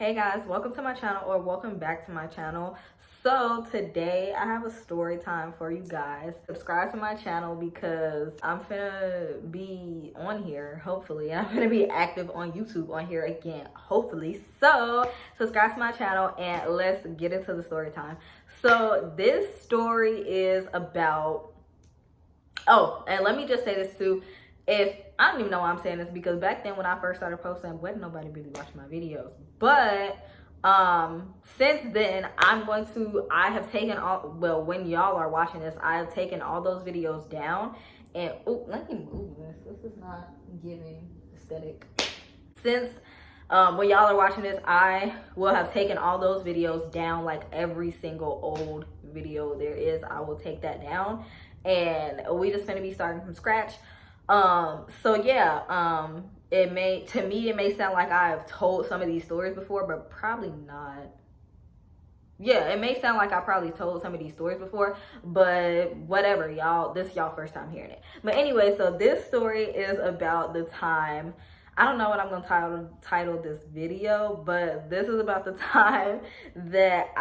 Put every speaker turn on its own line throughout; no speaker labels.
Hey guys, welcome to my channel, or welcome back to my channel. So today I have a story time for you guys. Subscribe to my channel because I'm finna be on here, hopefully, and I'm gonna be active on YouTube on here again, hopefully. So subscribe to my channel and let's get into the story time. So this story is about, oh, and let me just say this too. If I don't even know why I'm saying this, because back then when I first started posting, wasn't nobody really watching my videos. But since then, I have taken all, well, when y'all are watching this, I have taken all those videos down. And oh, let me move this. This is not giving aesthetic. Since when y'all are watching this, I will have taken all those videos down. Like every single old video there is, I will take that down, and we just gonna be starting from scratch. So yeah, it may sound like I've told some of these stories before, but probably not. Yeah, it may sound like I probably told some of these stories before, but whatever, y'all. This is y'all first time hearing it. But anyway, so this story is about the time. I don't know what I'm gonna title this video, but this is about the time that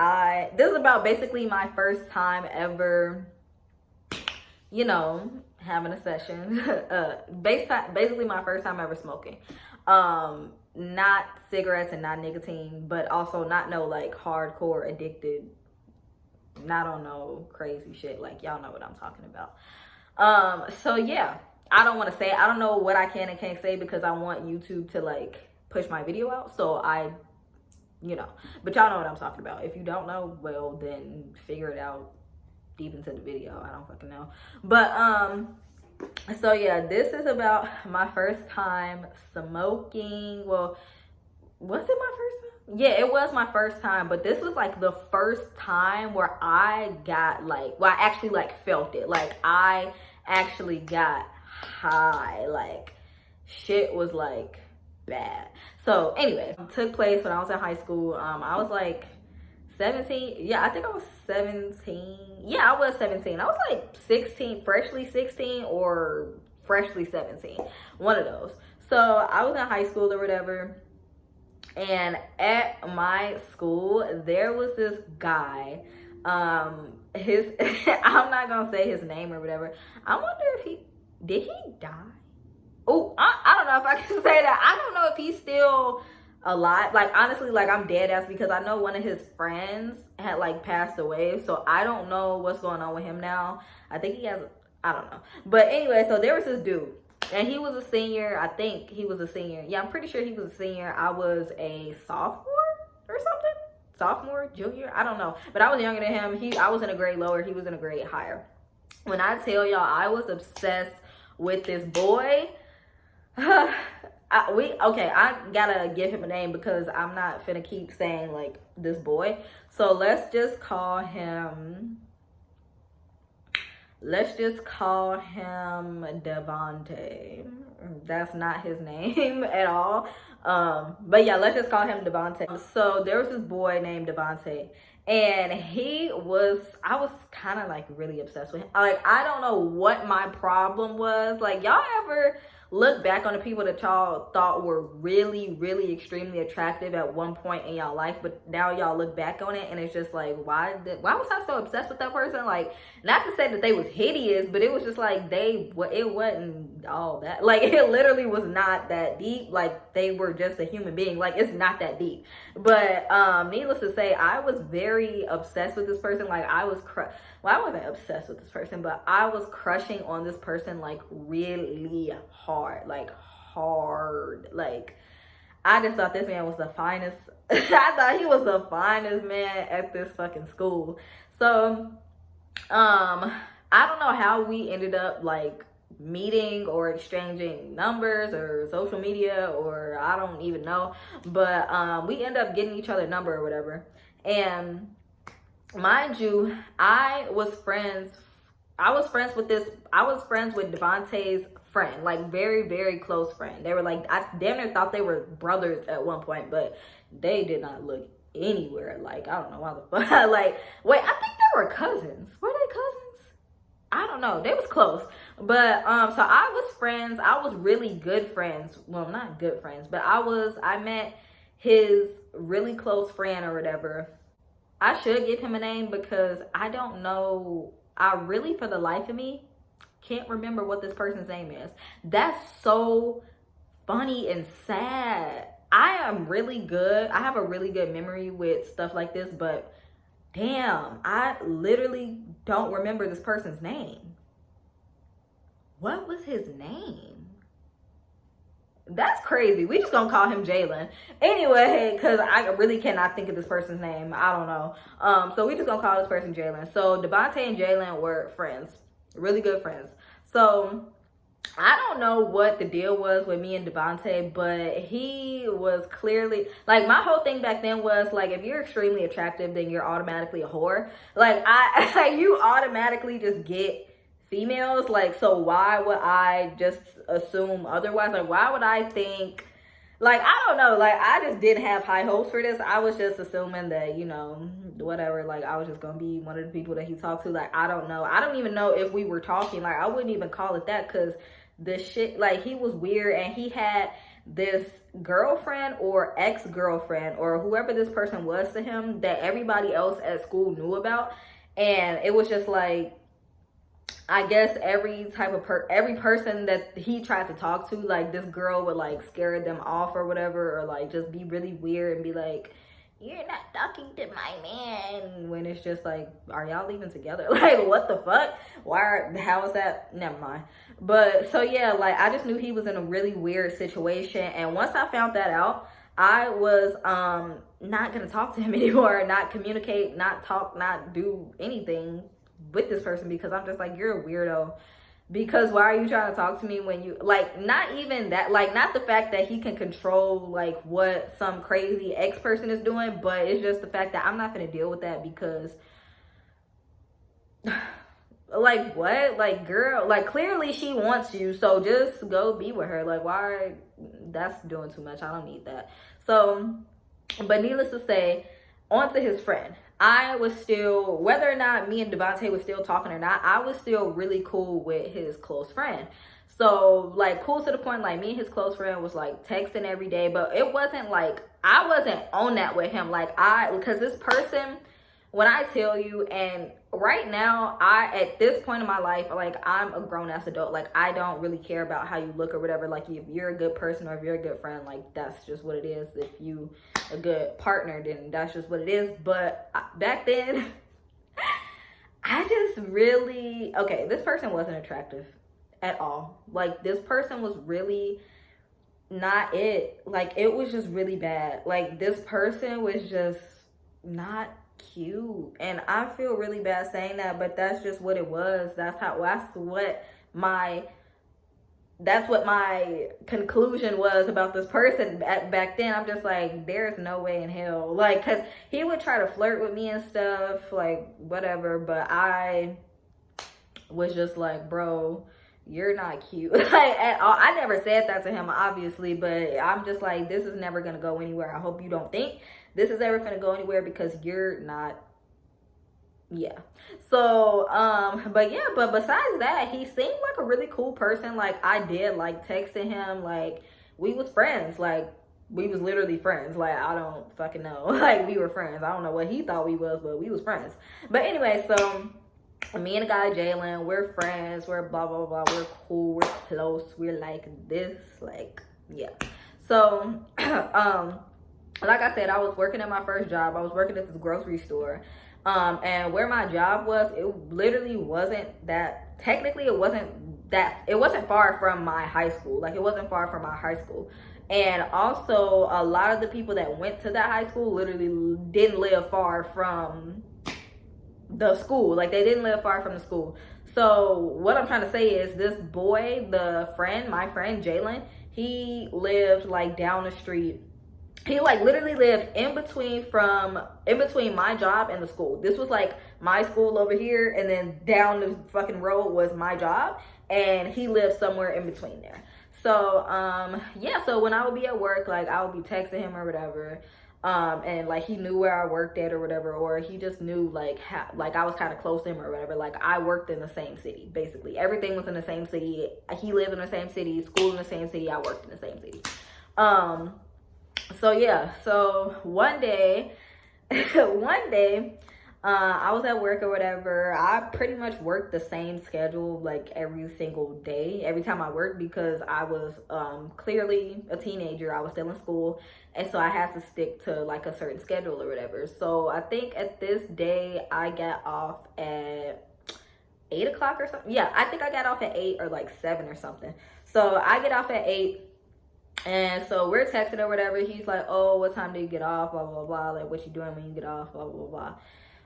this is about basically my first time ever, you know, having a session. Basically my first time ever smoking. Not cigarettes and not nicotine, but also not no like hardcore addicted, not on no crazy shit. Like y'all know what I'm talking about. So yeah, I don't want to say, I don't know what I can and can't say because I want YouTube to like push my video out. So you know, but y'all know what I'm talking about. If you don't know, well then figure it out deep into the video. I don't fucking know. But so yeah, this is about my first time smoking. Well, was it my first time? Yeah, it was my first time, but this was like the first time where I got like, well, I actually like felt it. Like I actually got high. Like shit was like bad. So anyway, it took place when I was in high school. I was like 17. Yeah, I think I was 17. Yeah, I was 17. I was like 16, freshly 16 or freshly 17. One of those. So I was in high school or whatever. And at my school, there was this guy. I'm not gonna say his name or whatever. I wonder if did he die? Oh, I don't know if I can say that. I don't know if he's still alive. Like honestly, like I'm dead ass, because I know one of his friends had like passed away, so I don't know what's going on with him now. I think he has, I don't know, but anyway, so there was this dude and he was a senior. I think he was a senior. Yeah, I'm pretty sure he was a senior. I was a sophomore or something, sophomore, junior, I don't know, but I was younger than him. I was in a grade lower, he was in a grade higher. When I tell y'all I was obsessed with this boy, I gotta give him a name because I'm not finna keep saying like this boy. So let's just call him Devontae. That's not his name at all. But yeah, let's just call him Devontae. So there was this boy named Devontae, and I was kind of like really obsessed with him. Like I don't know what my problem was. Like y'all ever look back on the people that y'all thought were really, really extremely attractive at one point in y'all life, but now y'all look back on it and it's just like, why was I so obsessed with that person? Like, not to say that they was hideous, but it was just like it wasn't all that. Like it literally was not that deep. Like they were just a human being. Like it's not that deep. But needless to say, I was very obsessed with this person. Like I wasn't obsessed with this person, but I was crushing on this person like really hard. Like I just thought this man was the finest. I thought he was the finest man at this fucking school. So I don't know how we ended up like meeting or exchanging numbers or social media, or I don't even know, but we end up getting each other number or whatever. And mind you, I was friends with Devontae's friend, like very, very close friend. They were like, I damn near thought they were brothers at one point, but they did not look anywhere like, I don't know why the fuck. Like, wait, I think they were cousins. Were they cousins? I don't know. They was close. But so I was really good friends. Well, not good friends, but I met his really close friend or whatever. I should give him a name because I don't know. I really, for the life of me, can't remember what this person's name is. That's so funny and sad. I am really good. I have a really good memory with stuff like this, but damn, I literally don't remember this person's name. What was his name? That's crazy. We just gonna call him Jalen. Anyway, because I really cannot think of this person's name. I don't know. So we just gonna call this person Jalen. So Devontae and Jalen were friends. Really good friends. So I don't know what the deal was with me and Devontae, but he was clearly, like, my whole thing back then was, like, if you're extremely attractive, then you're automatically a whore. Like, you automatically just get females. Like, so why would I just assume otherwise? Like, why would I think, like, I don't know. Like, I just didn't have high hopes for this. I was just assuming that, you know, whatever, like, I was just gonna be one of the people that he talked to. Like, I don't know. I don't even know if we were talking. Like, I wouldn't even call it that, because the shit, like, he was weird, and he had this girlfriend or ex-girlfriend or whoever this person was to him that everybody else at school knew about. And it was just like, I guess every type of every person that he tried to talk to, like, this girl would, like, scare them off or whatever, or, like, just be really weird and be like, you're not talking to my man, when it's just like, are y'all even together? Like, what the fuck? How is that? Never mind. But so yeah, like, I just knew he was in a really weird situation, and once I found that out, I was not gonna talk to him anymore, not communicate, not talk, not do anything with this person, because I'm just like, you're a weirdo. Because why are you trying to talk to me when you, like, not even that, like, not the fact that he can control, like, what some crazy ex person is doing, but it's just the fact that I'm not gonna deal with that, because like, what? Like, girl, like, clearly she wants you, so just go be with her. Like, why? That's doing too much. I don't need that. So, but needless to say, on to his friend. I was still, whether or not me and Devontae was still talking or not, I was still really cool with his close friend. So, like, cool to the point, like, me and his close friend was, like, texting every day, but it wasn't, like, I wasn't on that with him. Like, because this person, when I tell you, and right now, at this point in my life, like, I'm a grown-ass adult. Like, I don't really care about how you look or whatever. Like, if you're a good person or if you're a good friend, like, that's just what it is. If you a good partner, then that's just what it is. But back then, I just really, okay, this person wasn't attractive at all. Like, this person was really not it. Like, it was just really bad. Like, this person was just not cute, and I feel really bad saying that, but that's just what it was. That's what my conclusion was about this person back then. I'm just like, there's no way in hell, like, because he would try to flirt with me and stuff, like, whatever, but I was just like, bro, you're not cute, like, at all. I never said that to him, obviously, but I'm just like, this is never gonna go anywhere. I hope you don't think this is ever gonna go anywhere, because you're not. Yeah. So but besides that, he seemed like a really cool person. Like, I did like texting him. Like, we was friends. Like, we was literally friends. Like, I don't fucking know. Like, we were friends. I don't know what he thought we was, but we was friends. But anyway, so me and the guy Jalen, we're friends, we're blah blah blah, we're cool, we're close, we're like this, like, yeah. So like I said, I was working at my first job. I was working at this grocery store, and where my job was, it literally wasn't that, technically it wasn't far from my high school. Like, it wasn't far from my high school. And also, a lot of the people that went to that high school literally didn't live far from the school. Like, they didn't live far from the school. So what I'm trying to say is, this boy, my friend Jalen, he lived, like, down the street. He, like, literally lived in between my job and the school. This was, like, my school over here, and then down the fucking road was my job, and he lived somewhere in between there. So yeah, so when I would be at work, like, I would be texting him or whatever, and, like, he knew where I worked at or whatever, or he just knew, like, how, like, I was kind of close to him or whatever. Like, I worked in the same city, basically. Everything was in the same city. He lived in the same city, school in the same city, I worked in the same city. So yeah, so one day, one day, I was at work or whatever. I pretty much worked the same schedule like every single day, every time I worked, because I was clearly a teenager. I was still in school, and so I had to stick to like a certain schedule or whatever. So I think at this day I got off at 8 o'clock or something. Yeah, I think I got off at 8 or like 7 or something. So I get off at 8. And so we're texting or whatever. He's like, "Oh, what time do you get off? Blah blah blah. Like, what you doing when you get off? Blah blah blah."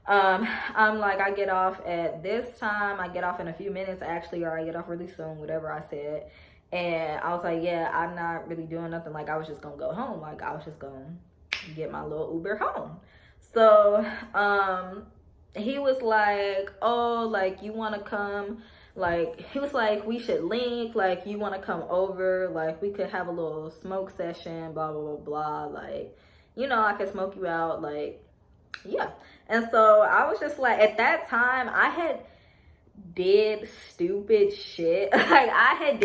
I'm like, I get off at this time. I get off in a few minutes actually, or I get off really soon. Whatever I said. And I was like, "Yeah, I'm not really doing nothing. Like, I was just gonna go home. Like, I was just gonna get my little Uber home." So, he was like, "Oh, like you wanna come?" Like, he was like, "We should link, like you want to come over, like we could have a little smoke session, blah blah blah blah, like, you know, I could smoke you out, like, yeah." And so I was just like, at that time I had did stupid shit. Like, I had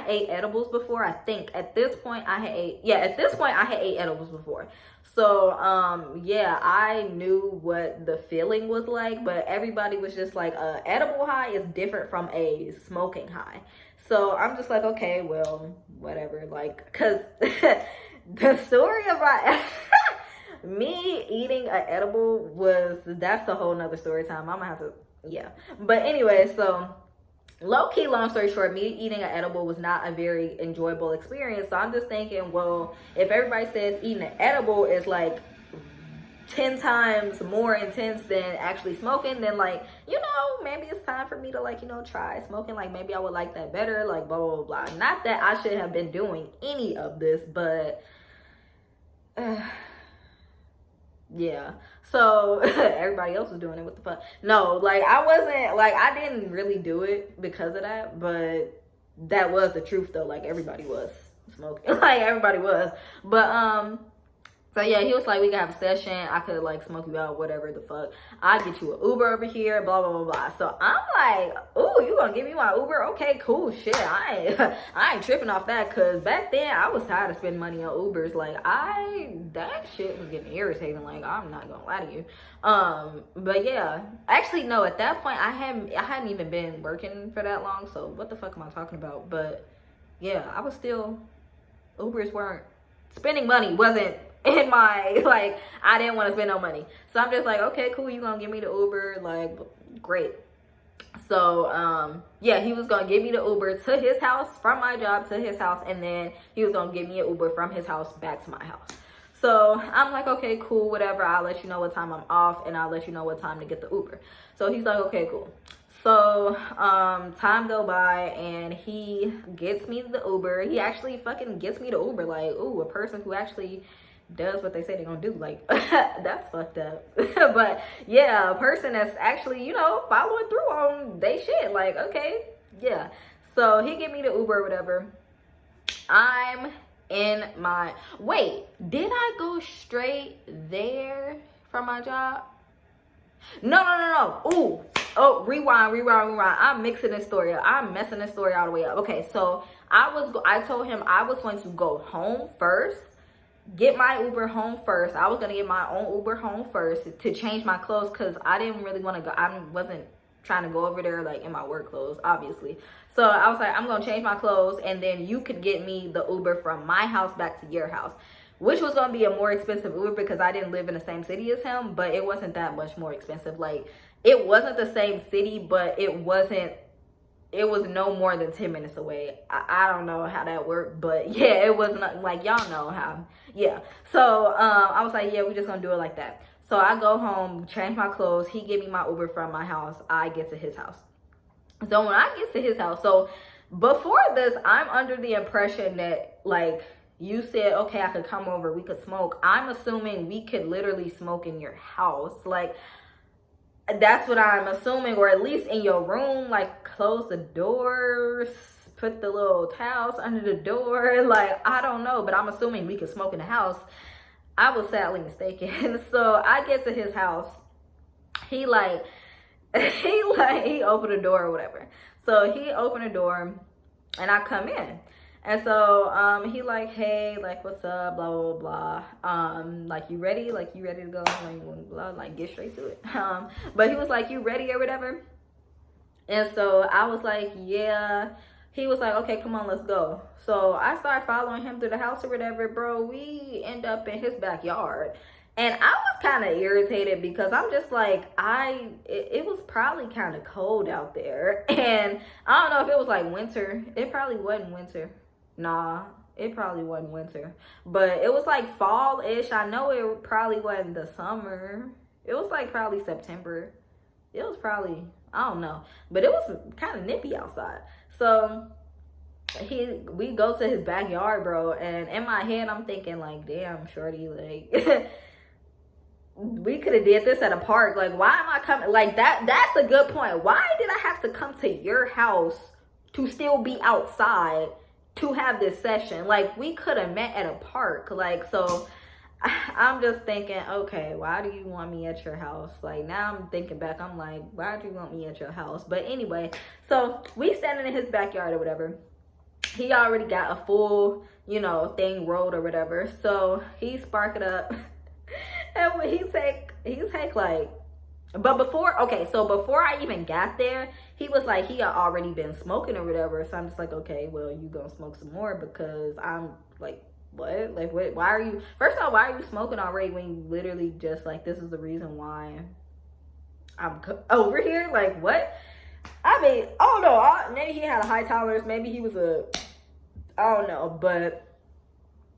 ate edibles before. I think at this point I had ate, yeah, at this point I had ate edibles before. So yeah, I knew what the feeling was like, but everybody was just like, edible high is different from a smoking high. So I'm just like, okay, well, whatever. Like, cause the story about me eating an edible was, that's a whole nother story time. I'm gonna have to, yeah. But anyway, so low key, long story short, me eating an edible was not a very enjoyable experience. So I'm just thinking, well, if everybody says eating an edible is like 10 times more intense than actually smoking, then, like, you know, maybe it's time for me to, like, you know, try smoking. Like, maybe I would like that better, like, blah blah blah. Not that I should have been doing any of this, but yeah. So everybody else was doing it. What the fuck? No, like, I wasn't, like, I didn't really do it because of that, but that was the truth though. Like, everybody was smoking. Like, everybody was. But so yeah, he was like, we could have a session. I could like smoke you out, whatever the fuck. I get you an Uber over here, blah blah blah blah. So I'm like, ooh, you gonna give me my Uber? Okay, cool, shit. I ain't tripping off that, cause back then I was tired of spending money on Ubers. Like, that shit was getting irritating. Like, I'm not gonna lie to you. But yeah, actually no. At that point, I hadn't even been working for that long. So what the fuck am I talking about? But yeah, I was still, Ubers weren't, spending money wasn't in my, like, I didn't want to spend no money. So I'm just like, okay, cool, you gonna give me the Uber, like, great. So yeah, he was gonna give me the Uber to his house, from my job to his house, and then he was gonna give me an Uber from his house back to my house. So I'm like, okay, cool, whatever, I'll let you know what time I'm off, and I'll let you know what time to get the Uber. So he's like, okay, cool. So time go by, and he gets me the Uber. He actually fucking gets me the Uber. Like, ooh, a person who actually does what they say they're gonna do. Like, that's fucked up. But yeah, a person that's actually, you know, following through on they shit. Like, okay, yeah. So he give me the Uber or whatever. I'm in my, wait, did I go straight there from my job? No. Ooh. Oh, rewind. I'm mixing this story up. I'm messing this story all the way up. Okay, so I told him I was going to go home first, get my Uber home first. I was going to get my own Uber home first to change my clothes, because I didn't really want to go. I wasn't trying to go over there like in my work clothes, obviously. So I was like, I'm going to change my clothes, and then you could get me the Uber from my house back to your house, which was going to be a more expensive Uber because I didn't live in the same city as him, but it wasn't that much more expensive. Like, it wasn't the same city, but it was no more than 10 minutes away. I don't know how that worked, but yeah, it was not, like, y'all know how, yeah. So I was like, yeah, we're just gonna do it like that. So I go home, change my clothes, he give me my Uber from my house, I get to his house. So when I get to his house, so before this, I'm under the impression that, like, you said, okay, I could come over, we could smoke. I'm assuming we could literally smoke in your house. Like, that's what I'm assuming, or at least in your room, like, close the doors, put the little towels under the door. Like, I don't know, but I'm assuming we could smoke in the house. I was sadly mistaken. So I get to his house. He opened the door or whatever. So he opened the door and I come in. And so he like, hey, like, what's up, blah blah blah. Like, you ready? Like, you ready to go? Like, blah, like, get straight to it. But he was like, you ready or whatever? And so I was like, yeah. He was like, okay, come on, let's go. So I started following him through the house or whatever, bro. We end up in his backyard. And I was kind of irritated because I'm just like, it was probably kind of cold out there. And I don't know if it was like winter. It probably wasn't winter. Nah, it probably wasn't winter. But it was like fall-ish. I know it probably wasn't the summer. It was like probably September. It was probably, I don't know. But it was kind of nippy outside. So we go to his backyard, bro. And in my head, I'm thinking like, damn, shorty, like... we could have did this at a park. Like, why am I coming? Like, that's a good point. Why did I have to come to your house to still be outside to have this session? Like, we could have met at a park. Like, so I'm just thinking, okay, why do you want me at your house? Like, now I'm thinking back, I'm like, why do you want me at your house? But anyway, so we standing in his backyard or whatever. He already got a full, you know, thing rolled or whatever. So he spark it up. And when he take like, but before I even got there, he was like, he had already been smoking or whatever. So I'm just like, okay, well, you gonna smoke some more, because I'm like, what? Like, what? Why are you, first of all, why are you smoking already when you literally just like, this is the reason why I'm over here? Like, what? I mean, I don't know. Maybe he had a high tolerance. Maybe he was I don't know, but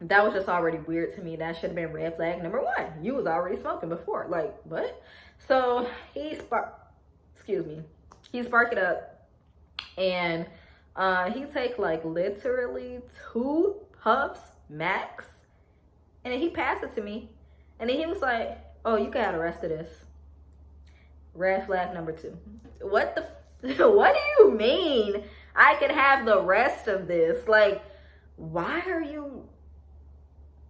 that was just already weird to me. That should have been red flag number one. You was already smoking before. Like, what? So he sparked it up, and he take like literally 2 puffs max, and then he passed it to me, and then he was like, oh, you can have the rest of this. Red flag number 2. What what do you mean I can have the rest of this? Like, why are you...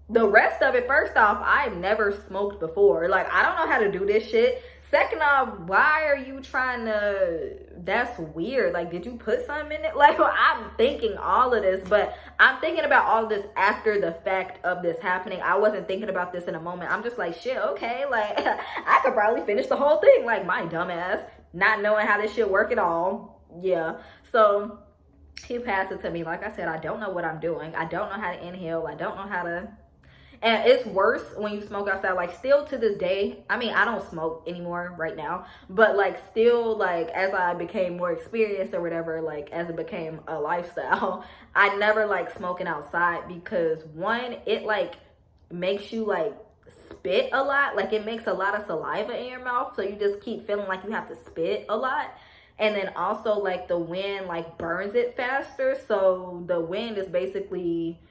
The rest of it, first off, I've never smoked before. Like, I don't know how to do this shit. Second off, why are you trying to... That's weird. Like, did you put something in it? Like, I'm thinking all of this, but I'm thinking about all of this after the fact of this happening. I wasn't thinking about this in a moment. I'm just like, shit, okay. Like, I could probably finish the whole thing. Like, my dumb ass, not knowing how this shit work at all. Yeah. So he passed it to me. Like I said, I don't know what I'm doing. I don't know how to inhale. I don't know how to... And it's worse when you smoke outside. Like, still to this day, I mean, I don't smoke anymore right now, but like, still, like, as I became more experienced or whatever, like, as it became a lifestyle, I never like smoking outside, because one, it like makes you like spit a lot. Like, it makes a lot of saliva in your mouth, so you just keep feeling like you have to spit a lot. And then also, like, the wind like burns it faster, so the wind is basically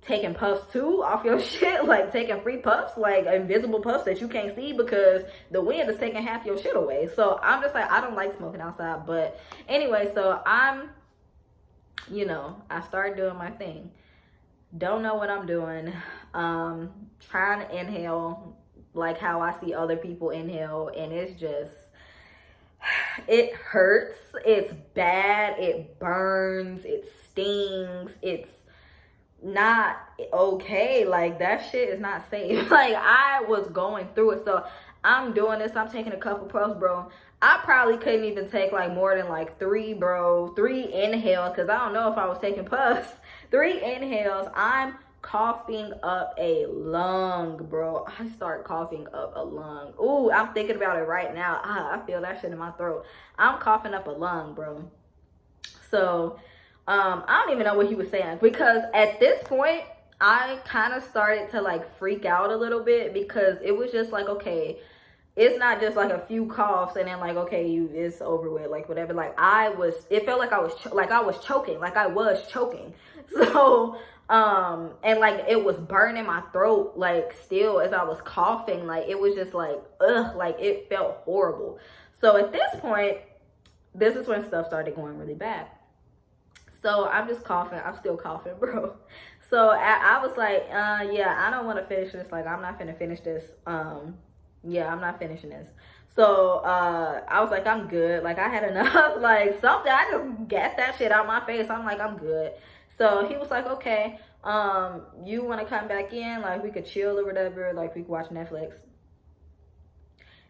taking puffs too off your shit, like taking free puffs, like invisible puffs that you can't see, because the wind is taking half your shit away. So I'm just like, I don't like smoking outside. But anyway, so I'm, you know, I started doing my thing. Don't know what I'm doing. Trying to inhale like how I see other people inhale, and it's just, it hurts, it's bad, it burns, it stings, it's not okay. Like, that shit is not safe. Like, I was going through it. So I'm doing this, I'm taking a couple puffs, bro. I probably couldn't even take like more than like 3, bro. 3 inhales, because I don't know if I was taking puffs. 3 inhales, I'm coughing up a lung, bro. I start coughing up a lung. Ooh, I'm thinking about it right now. I feel that shit in my throat. I'm coughing up a lung, bro. So I don't even know what he was saying, because at this point I kind of started to like freak out a little bit, because it was just like, okay, it's not just like a few coughs and then like, okay, it's over with, like whatever. Like, it felt like I was choking. So and like, it was burning my throat, like, still as I was coughing. Like, it was just like, ugh, like, it felt horrible. So at this point, this is when stuff started going really bad. So I'm just coughing. I'm still coughing, bro. So I was like, yeah, I don't want to finish this. Like, I'm not finna finish this. Yeah, I'm not finishing this. So I was like, I'm good. Like, I had enough. Like, something, I just got that shit out my face. I'm like, I'm good. So he was like, okay, you want to come back in? Like, we could chill or whatever. Like, we could watch Netflix.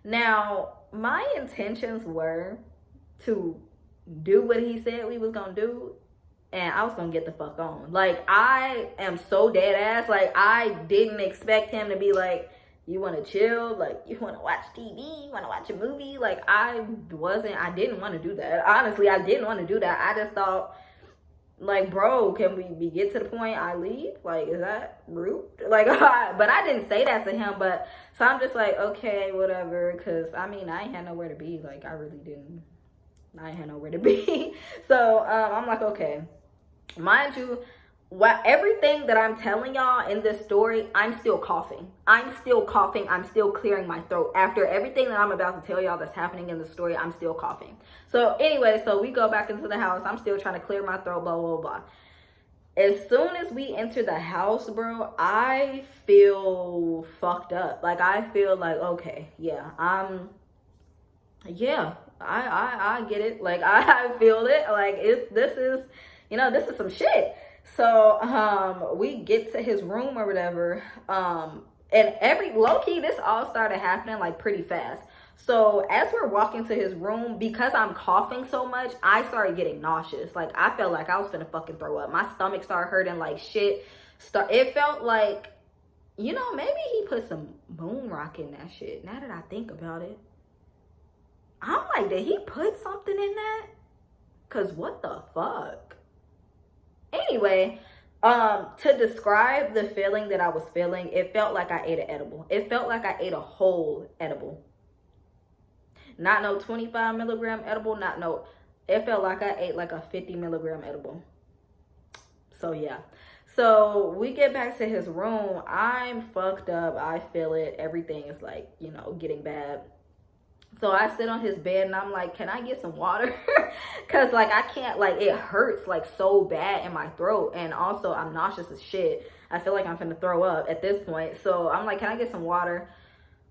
Now, my intentions were to do what he said we was gonna do, and I was gonna get the fuck on. Like, I am so dead ass. Like, I didn't expect him to be like, you want to chill? Like, you want to watch TV? You want to watch a movie? Like, I didn't want to do that. Honestly, I didn't want to do that. I just thought, like, bro, can we get to the point I leave? Like, is that rude? Like, but I didn't say that to him. But so I'm just like, okay, whatever. Because I mean, I ain't had nowhere to be. Like, I really didn't. I ain't had nowhere to be. So I'm like, okay. Mind you, everything that I'm telling y'all in this story, I'm still coughing. I'm still clearing my throat. After everything that I'm about to tell y'all that's happening in the story, I'm still coughing. So anyway, so we go back into the house. I'm still trying to clear my throat, blah, blah, blah. As soon as we enter the house, bro, I feel fucked up. Like, I feel like, okay, yeah, I get it. Like, I feel it. Like, this is some shit. So we get to his room or whatever, and low-key, this all started happening like pretty fast. So as we're walking to his room, because I'm coughing so much, I started getting nauseous. Like, I felt like I was finna fucking throw up. My stomach started hurting like shit. It felt like, maybe he put some moon rock in that shit. Now that I think about it, I'm like, did he put something in that? Cause what the fuck? Anyway, to describe the feeling that I was feeling, it felt like I ate an edible. It felt like I ate a whole edible. Not no 25 milligram edible, it felt like I ate like a 50 milligram edible. So yeah. So we get back to his room. I'm fucked up. I feel it. Everything is like, getting bad. So I sit on his bed and I'm like, can I get some water? Because, like, I can't, like, it hurts, like, so bad in my throat. And also, I'm nauseous as shit. I feel like I'm finna throw up at this point. So I'm like, can I get some water?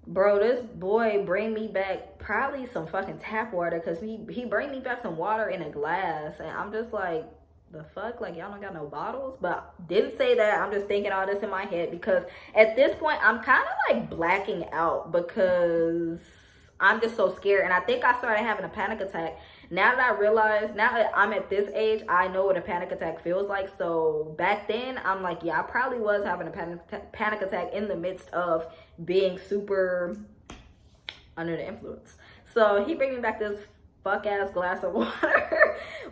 Bro, this boy bring me back probably some fucking tap water, because he bring me back some water in a glass. And I'm just like, the fuck? Like, y'all don't got no bottles? But didn't say that. I'm just thinking all this in my head, because at this point, I'm kind of, like, blacking out because I'm just so scared. And I think I started having a panic attack. Now that I realize, now that I'm at this age, I know what a panic attack feels like. So back then, I'm like, yeah, I probably was having a panic attack in the midst of being super under the influence. So he bring me back this fuck ass glass of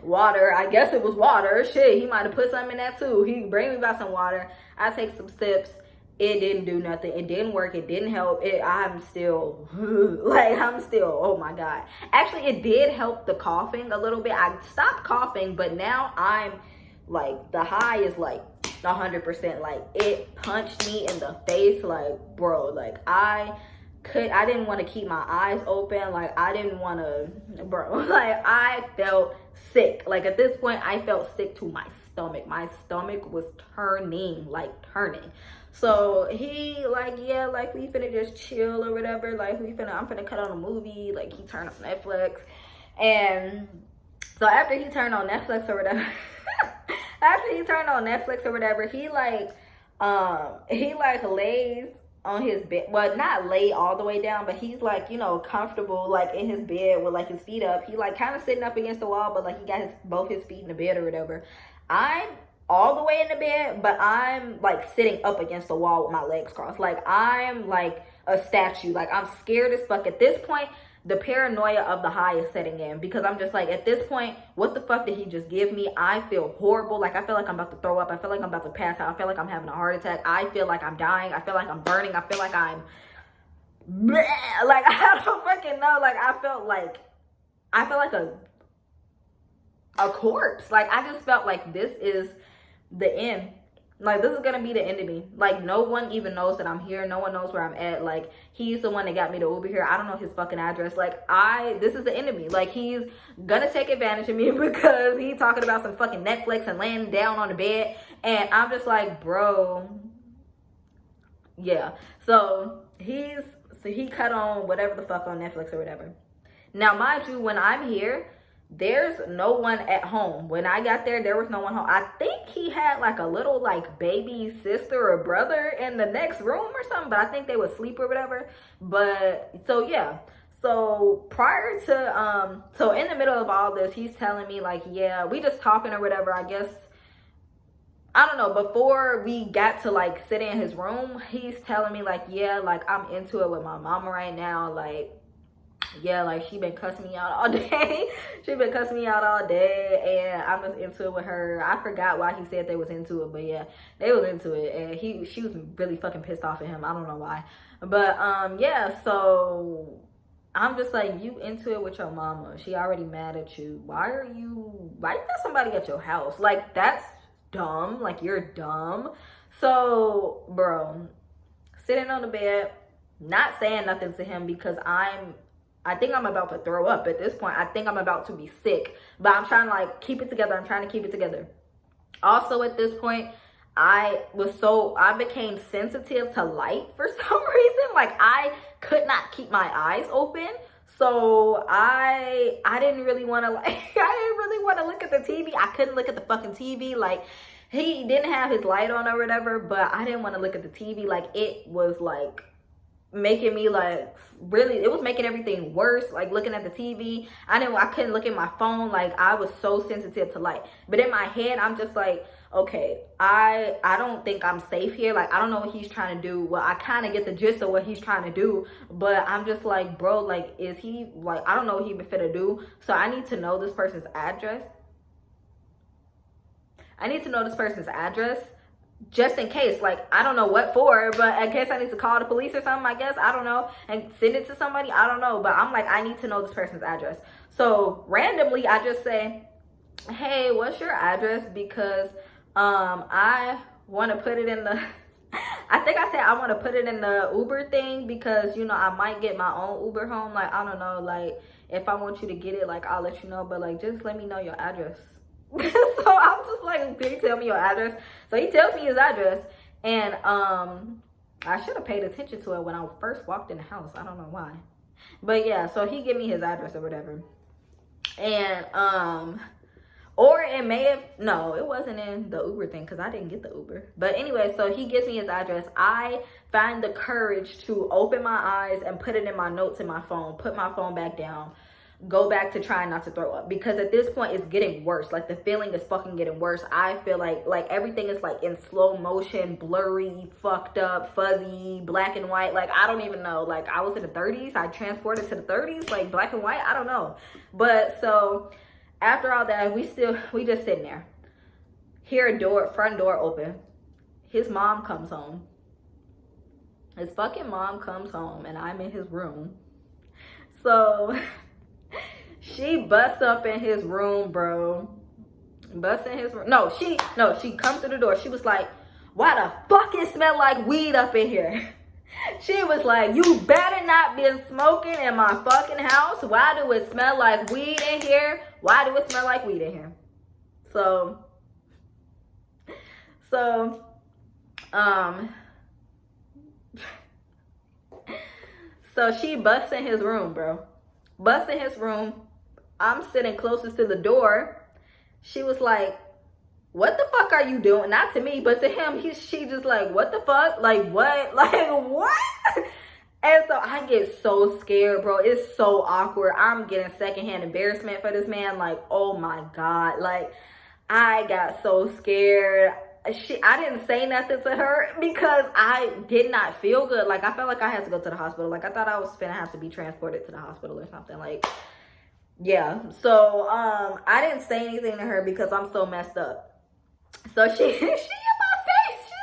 water. I guess it was water. Shit, he might have put something in that too. He bring me back some water. I take some sips. It didn't do nothing. It didn't work. It didn't help. I'm still, oh my God. Actually, it did help the coughing a little bit. I stopped coughing, but now I'm like, the high is like 100%. Like, it punched me in the face. Like, bro, like, I didn't want to keep my eyes open. Like, I didn't want to, bro, like, I felt sick. Like, at this point, I felt sick to my stomach. My stomach was turning. So he like, yeah, like, we finna just chill or whatever. Like, I'm finna cut on a movie. Like, he turned on Netflix. And so after he turned on Netflix or whatever, he lays on his bed. Well, not lay all the way down, but he's like, comfortable, like, in his bed with like his feet up. He like kind of sitting up against the wall, but like he got both his feet in the bed or whatever. I'm all the way in the bed, but I'm like sitting up against the wall with my legs crossed. Like, I'm like a statue. Like, I'm scared as fuck. At this point, the paranoia of the high is setting in, because I'm just like, at this point, what the fuck did he just give me? I feel horrible. Like, I feel like I'm about to throw up. I feel like I'm about to pass out. I feel like I'm having a heart attack. I feel like I'm dying. I feel like I'm burning. I feel like I'm bleh. Like, I don't fucking know. Like, I felt like a corpse. Like, I just felt like this is the end. Like, this is gonna be the end of me. Like, no one even knows that I'm here. No one knows where I'm at. Like, he's the one that got me to Uber here. I don't know his fucking address. Like, this is the end of me. Like, he's gonna take advantage of me because he's talking about some fucking Netflix and laying down on the bed. And I'm just like, bro, yeah. So he cut on whatever the fuck on Netflix or whatever. Now, mind you, when I'm here, there's no one at home. When I got there, there was no one home. I think he had like a little like baby sister or brother in the next room or something, but I think they would sleep or whatever. But so yeah. So prior to so in the middle of all this, he's telling me like, yeah, we just talking or whatever. I guess I don't know, before we got to like sit in his room, he's telling me like, yeah, like I'm into it with my mama right now. Like, yeah, like she been cussing me out all day. She been cussing me out all day, and I'm just into it with her. I forgot why he said they was into it, but yeah, they was into it, and she was really fucking pissed off at him. I don't know why, but yeah. So I'm just like, you into it with your mama? She already mad at you. Why you got somebody at your house? Like that's dumb. Like you're dumb. So bro, sitting on the bed, not saying nothing to him because I think I'm about to throw up at this point. I think I'm about to be sick, but I'm trying to like keep it together. I'm trying to keep it together. Also at this point, I became sensitive to light for some reason. Like I could not keep my eyes open. So I didn't really want to like, I didn't really want to look at the TV. I couldn't look at the fucking TV. Like he didn't have his light on or whatever, but I didn't want to look at the TV. Like it was like making me like really, it was making everything worse. Like looking at the TV, I couldn't look at my phone. Like I was so sensitive to light. But in my head, I'm just like, okay, I don't think I'm safe here. Like I don't know what he's trying to do. Well, I kind of get the gist of what he's trying to do, but I'm just like, bro, like is he like, I don't know what he been finna do. So I need to know this person's address. Just in case, like I don't know what for, but in case I need to call the police or something, I guess, I don't know, and send it to somebody, I don't know, but I'm like, I need to know this person's address. So randomly I just say, hey, what's your address? Because I want to put it in the I think I said I want to put it in the Uber thing because, you know, I might get my own Uber home. Like I don't know, like if I want you to get it, like I'll let you know, but like just let me know your address. So I'm just like, can you tell me your address? So he tells me his address, and I should have paid attention to it when I first walked in the house. I don't know why, but yeah. So he gave me his address or whatever, and or it may have, no, it wasn't in the Uber thing because I didn't get the Uber. But anyway, so he gives me his address. I find the courage to open my eyes and put it in my notes in my phone, put my phone back down, go back to trying not to throw up, because at this point it's getting worse. Like the feeling is fucking getting worse. I feel like everything is like in slow motion, blurry, fucked up, fuzzy, black and white. Like I don't even know. Like I was in the 30s, I transported to the 30s, like black and white, I don't know. But so after all that, we just sitting there, hear a front door open. His mom comes home. His fucking mom comes home, and I'm in his room. So she busts up in his room, bro. Busts in his room. No, she come through the door. She was like, why the fuck it smell like weed up in here? She was like, you better not be smoking in my fucking house. Why do it smell like weed in here? Why do it smell like weed in here? So she busts in his room, bro. Busts in his room. I'm sitting closest to the door. She was like, what the fuck are you doing? Not to me, but to him, she just like, what the fuck? Like, what? Like, what? And so I get so scared, bro. It's so awkward. I'm getting secondhand embarrassment for this man. Like, oh my God. Like, I got so scared. I didn't say nothing to her because I did not feel good. Like, I felt like I had to go to the hospital. Like, I thought I was gonna have to be transported to the hospital or something. Like, yeah. So, I didn't say anything to her because I'm so messed up. So she in my face. She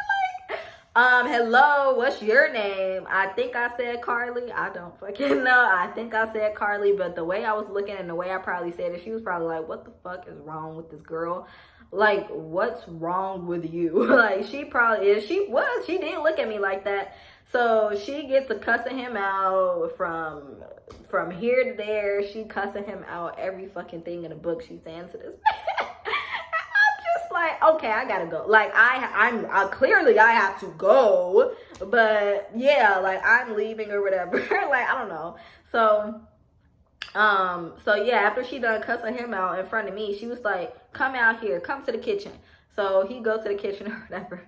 like, hello, what's your name? I think I said Carly. I don't fucking know. I think I said Carly, but the way I was looking and the way I probably said it, she was probably like, what the fuck is wrong with this girl? Like, what's wrong with you? Like, she probably is. She didn't look at me like that. So she gets to cussing him out from here to there. She cussing him out every fucking thing in the book she's saying to this man. Like, okay, I gotta go. Like, I clearly I have to go, but yeah, like I'm leaving or whatever. Like, I don't know. So So yeah, after she done cussing him out in front of me, she was like, come out here, come to the kitchen. So he goes to the kitchen or whatever.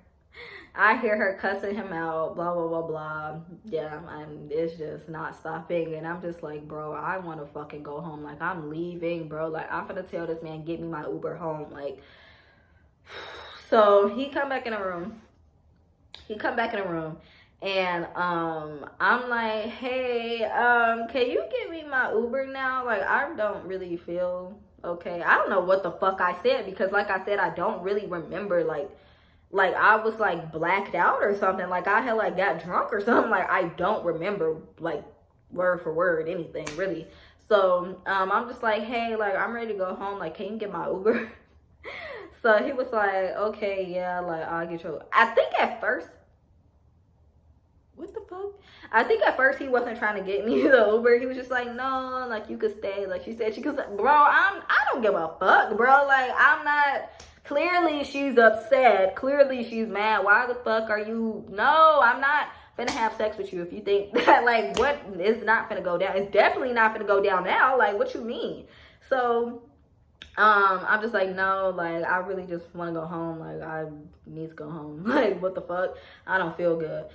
I hear her cussing him out, blah, blah, blah, blah. Yeah, and it's just not stopping. And I'm just like, bro, I want to fucking go home. Like, I'm leaving, bro. Like, I'm gonna tell this man, get me my Uber home. Like, so he come back in the room. And I'm like, hey, can you give me my Uber now? Like, I don't really feel okay. I don't know what the fuck I said, because like I said, I don't really remember, like I was like blacked out or something. Like I had like got drunk or something. Like I don't remember like word for word anything really. So I'm just like, hey, like I'm ready to go home. Like, can you get my Uber? So he was like, okay, yeah, like I'll get your. I think at first, what the fuck? I think at first he wasn't trying to get me the Uber. He was just like, no, like you could stay. Like she said, she could stay. Bro, I don't give a fuck, bro. Like I'm not. Clearly she's upset. Clearly she's mad. Why the fuck are you? No, I'm not finna have sex with you if you think that, like, what is not finna go down. It's definitely not finna go down now. Like, what you mean? So I'm just like, no, like I really just want to go home. Like I need to go home. Like what the fuck? I don't feel good.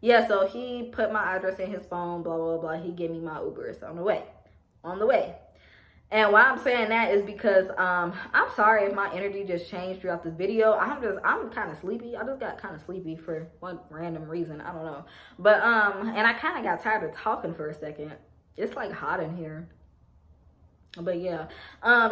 Yeah, so he put my address in his phone, blah blah blah. He gave me my Uber. It's on the way. And why I'm saying that is because I'm sorry if my energy just changed throughout this video. I'm kind of sleepy. I just got kind of sleepy for one random reason. I don't know. But and I kind of got tired of talking for a second. It's like hot in here. But yeah,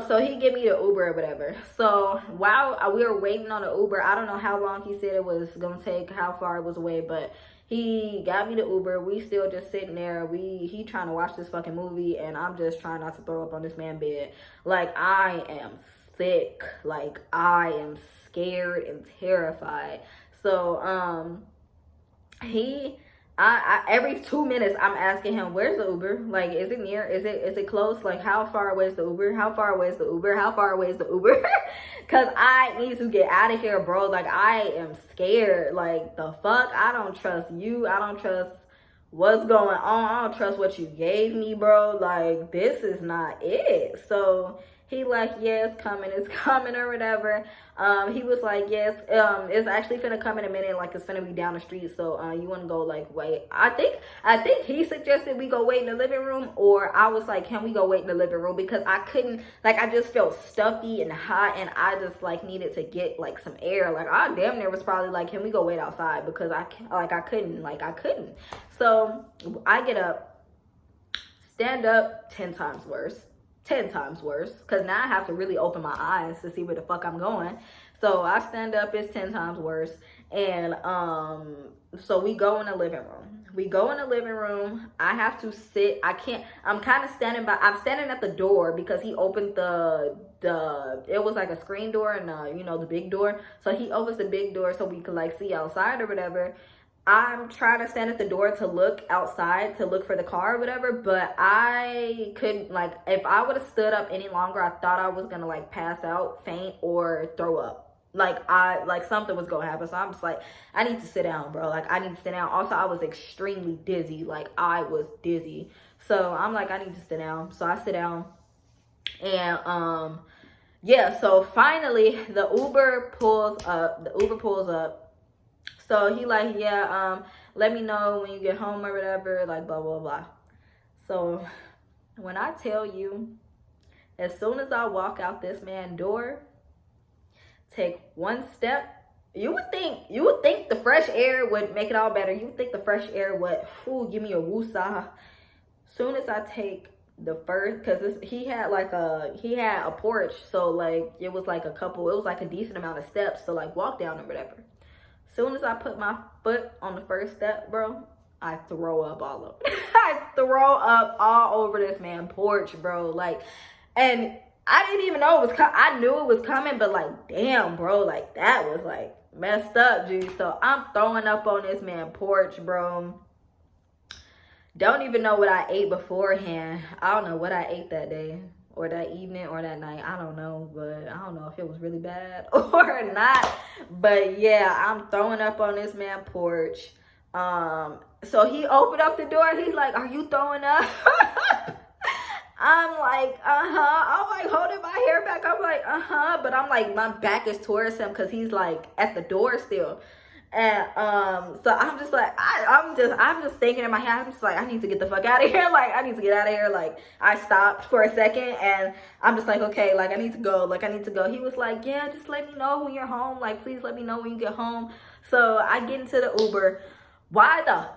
so he gave me the Uber or whatever. So while we were waiting on the Uber, I don't know how long he said it was gonna take, how far it was away, but he got me the Uber. We still just sitting there. He trying to watch this fucking movie, and I'm just trying not to throw up on this man's bed. Like I am sick. Like I am scared and terrified. So I every 2 minutes I'm asking him, where's the Uber? Like, is it near? Is it close? Like, how far away is the Uber? How far away is the Uber? How far away is the Uber? Cause I need to get out of here, bro. Like I am scared. Like the fuck? I don't trust you. I don't trust what's going on. I don't trust what you gave me, bro. Like this is not it. So he like, yeah, it's coming or whatever. He was like, yes, it's actually finna come in a minute, like it's finna be down the street. So you wanna go like wait. I think he suggested we go wait in the living room, or I was like, can we go wait in the living room? Because I couldn't, like I just felt stuffy and hot, and I just like needed to get like some air. Like I damn near was probably like, can we go wait outside? Because I couldn't. So I get up, stand up, 10 times worse. Because now I have to really open my eyes to see where the fuck I'm going. So I stand up, it's 10 times worse. And so we go in the living room. I have to sit. I'm standing at the door, because he opened it was like a screen door and the big door. So he opens the big door so we could like see outside or whatever. I'm trying to stand at the door to look outside, to look for the car or whatever, but I couldn't, like, if I would have stood up any longer, I thought I was gonna like pass out, faint, or throw up. Like something was gonna happen. So I'm just like, I need to sit down, bro. Like I need to sit down. Also, I was extremely dizzy. Like I was dizzy. So I'm like, I need to sit down. So I sit down, and yeah, so finally the Uber pulls up. So he like, yeah, let me know when you get home or whatever, like blah, blah, blah. So when I tell you, as soon as I walk out this man's door, take one step, you would think the fresh air would make it all better. You would think the fresh air would, give me a woosah. Soon as I take the first, because he had a porch, so like it was like a decent amount of steps to like walk down or whatever. Soon as I put my foot on the first step, bro, I throw up all over. I throw up all over this man's porch, bro. Like, and I didn't even know it was coming. I knew it was coming, but like, damn, bro, like that was like messed up, G. So I'm throwing up on this man's porch, bro. Don't even know what I ate beforehand. I don't know what I ate that day, or that evening, or that night. I don't know, but I don't know if it was really bad or not. But yeah, I'm throwing up on this man's porch. So he opened up the door. He's like, "Are you throwing up?" I'm like, I'm like holding my hair back. I'm like, but I'm like, my back is towards him because he's like at the door still. And so I'm just like, I'm just thinking in my head, I'm just like, I need to get the fuck out of here. Like, I need to get out of here. Like, I stopped for a second and I'm just like, okay, like I need to go. Like, I need to go. He was like, yeah, just let me know when you're home. Like, please let me know when you get home. So I get into the Uber. Why the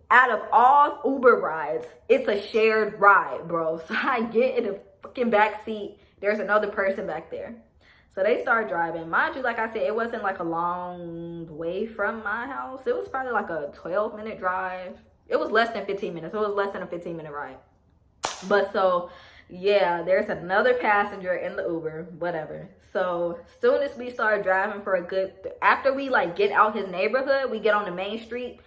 out of all Uber rides, it's a shared ride, bro. So I get in the fucking back seat. There's another person back there. So they start driving. Mind you, like I said, it wasn't like a long way from my house. It was probably like a 12-minute drive. It was less than 15 minutes. It was less than a 15-minute ride. But so, yeah, there's another passenger in the Uber, whatever. So as soon as we start driving for a good, after we like get out his neighborhood, we get on the main street,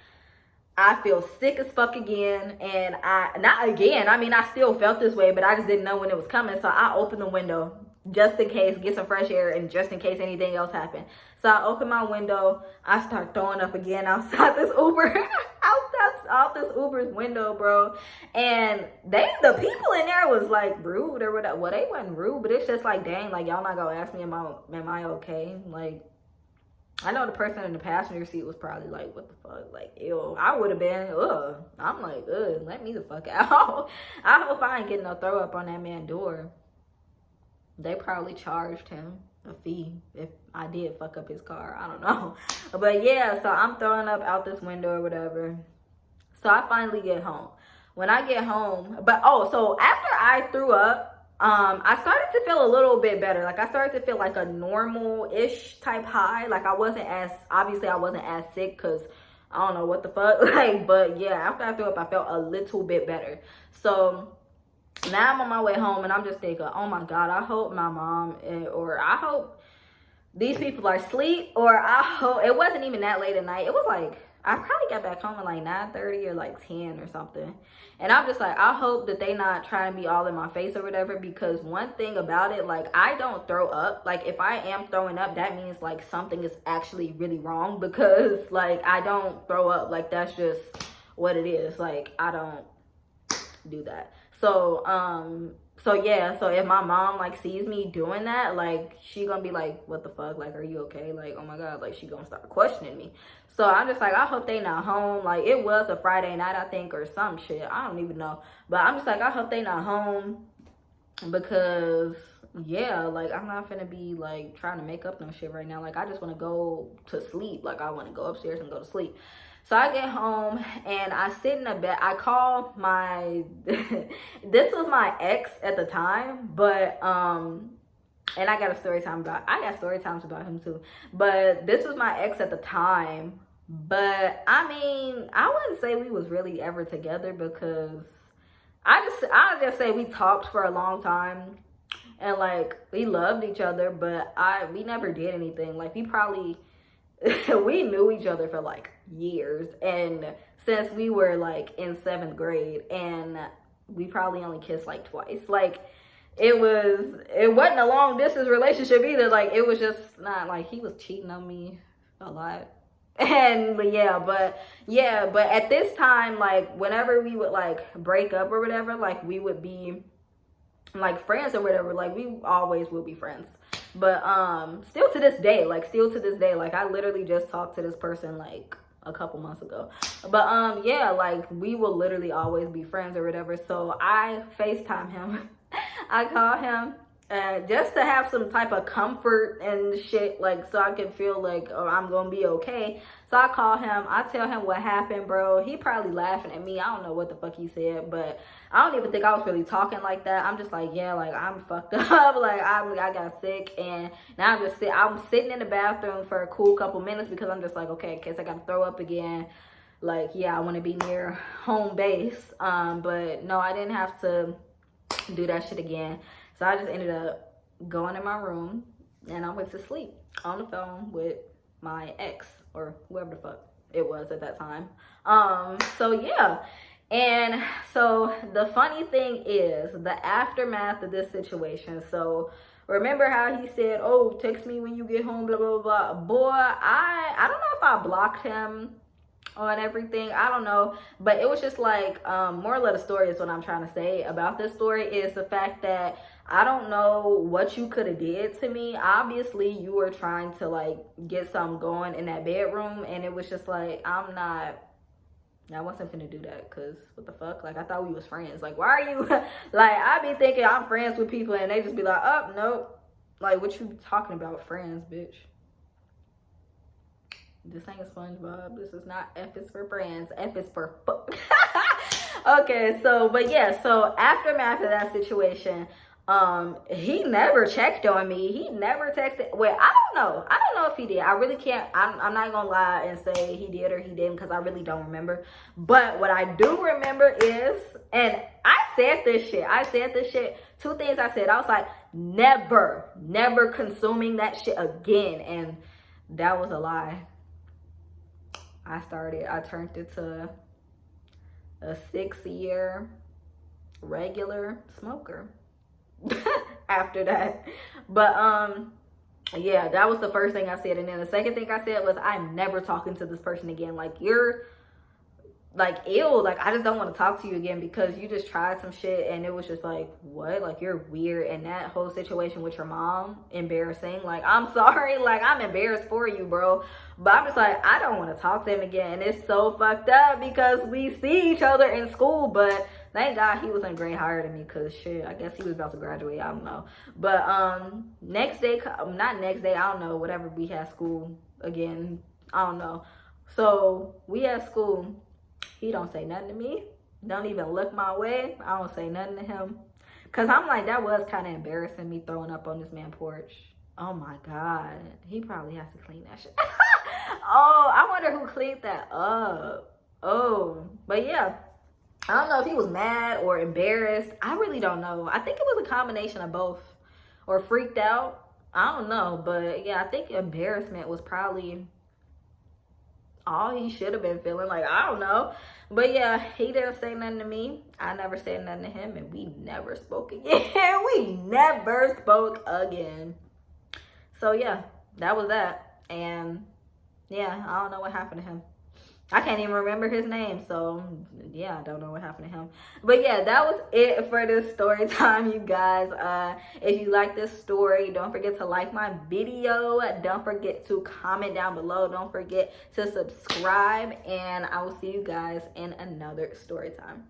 I feel sick as fuck again. And not again, I mean, I still felt this way, but I just didn't know when it was coming. So I opened the window just in case, get some fresh air, and just in case anything else happened. So I open my window. I start throwing up again outside this Uber, out this Uber's window, bro. And the people in there was like rude or whatever. Well, they wasn't rude, but it's just like, dang, like y'all not gonna ask me, am I okay? Like, I know the person in the passenger seat was probably like, what the fuck? Like, ew. I would have been, ugh. I'm like, ugh, let me the fuck out. I hope I ain't getting no throw up on that man's door. They probably charged him a fee if I did fuck up his car. I don't know. But yeah, so I'm throwing up out this window or whatever. So I finally get home. When I get home, so after I threw up, I started to feel a little bit better. Like I started to feel like a normal-ish type high. Like I wasn't as sick because I don't know what the fuck. Like, but yeah, after I threw up, I felt a little bit better. So now I'm on my way home and I'm just thinking, oh my God, I hope my mom or I hope these people are asleep, or I hope it wasn't even that late at night. It was like, I probably got back home at like 9:30 or like 10 or something. And I'm just like, I hope that they not trying to be all in my face or whatever, because one thing about it, like I don't throw up. Like if I am throwing up, that means like something is actually really wrong, because like I don't throw up. Like that's just what it is. Like I don't do that. So yeah, so if my mom like sees me doing that, like she gonna be like, what the fuck, like are you okay? Like, oh my God, like she gonna start questioning me. So I'm just like, I hope they not home. Like it was a Friday night, I think, or some shit, I don't even know, but I'm just like, I hope they not home, because yeah, like I'm not gonna be like trying to make up no shit right now. Like I just want to go to sleep. Like I want to go upstairs and go to sleep. So I get home and I sit in the bed. I call my, this was my ex at the time, but, and I got story times about him too. But this was my ex at the time. But I mean, I wouldn't say we was really ever together, because I just say we talked for a long time and like we loved each other, but we never did anything. Like we probably, we knew each other for like years, and since we were like in 7th grade, and we probably only kissed like twice. Like it wasn't a long distance relationship either. Like it was just not like he was cheating on me a lot. And but at this time, like whenever we would like break up or whatever, like we would be like friends or whatever. Like we always will be friends. But still to this day, like I literally just talked to this person like a couple months ago. But yeah, like we will literally always be friends or whatever. So I FaceTime him. I call him just to have some type of comfort and shit, like so I can feel like, oh, I'm gonna be okay. So I call him, I tell him what happened, bro. He probably laughing at me. I don't know what the fuck he said, but I don't even think I was really talking like that. I'm just like, yeah, like I'm fucked up. Like I got sick, and now I'm sitting in the bathroom for a cool couple minutes, because I'm just like, okay, in case I gotta throw up again. Like, yeah, I want to be near home base. But no, I didn't have to do that shit again. So I just ended up going in my room and I went to sleep on the phone with my ex, or whoever the fuck it was at that time. So yeah. And so the funny thing is the aftermath of this situation. So remember how he said, oh, text me when you get home, blah, blah, blah. Boy, I don't know if I blocked him on everything. I don't know, but it was just like moral of the story is what I'm trying to say about this story is the fact that I don't know what you could have did to me. Obviously you were trying to like get something going in that bedroom, and it was just like I wasn't finna do that, because what the fuck? Like, I thought we was friends. Like, why are you like, I be thinking I'm friends with people and they just be like, oh nope, like, what you talking about, friends, bitch? This ain't SpongeBob. This is not F is for friends. F is for fuck. Okay, so, but yeah, so after that situation, he never checked on me. He never texted. Well, I don't know if he did. I really can't. I'm not gonna lie and say he did or he didn't, because I really don't remember. But what I do remember is, and I said this shit. Two things I said. I was like, never consuming that shit again. And that was a lie. I turned it to a 6-year regular smoker after that. But yeah, that was the first thing I said. And then the second thing I said was, I'm never talking to this person again. Like, you're like, ew, like, I just don't want to talk to you again, because you just tried some shit and it was just like, what? Like, you're weird. And that whole situation with your mom, embarrassing. Like, I'm sorry, like, I'm embarrassed for you, bro, but I'm just like, I don't want to talk to him again. And it's so fucked up because we see each other in school, but thank God he was in a grade higher than me, because shit, I guess he was about to graduate, I don't know. But next day, not next day, I don't know, whatever, we had school again, I don't know. So we had school. He don't say nothing to me. Don't even look my way. I don't say nothing to him. Because I'm like, that was kind of embarrassing, me throwing up on this man's porch. Oh my God. He probably has to clean that shit. Oh, I wonder who cleaned that up. Oh, but yeah. I don't know if he was mad or embarrassed. I really don't know. I think it was a combination of both. Or freaked out. I don't know. But yeah, I think embarrassment was probably all he should have been feeling. Like, I don't know. But yeah, he didn't say nothing to me. I never said nothing to him, and we never spoke again. We never spoke again. So yeah, that was that. And yeah, I don't know what happened to him. I can't even remember his name, so yeah, I don't know what happened to him. But yeah, that was it for this story time, you guys. If you like this story, don't forget to like my video. Don't forget to comment down below. Don't forget to subscribe, and I will see you guys in another story time.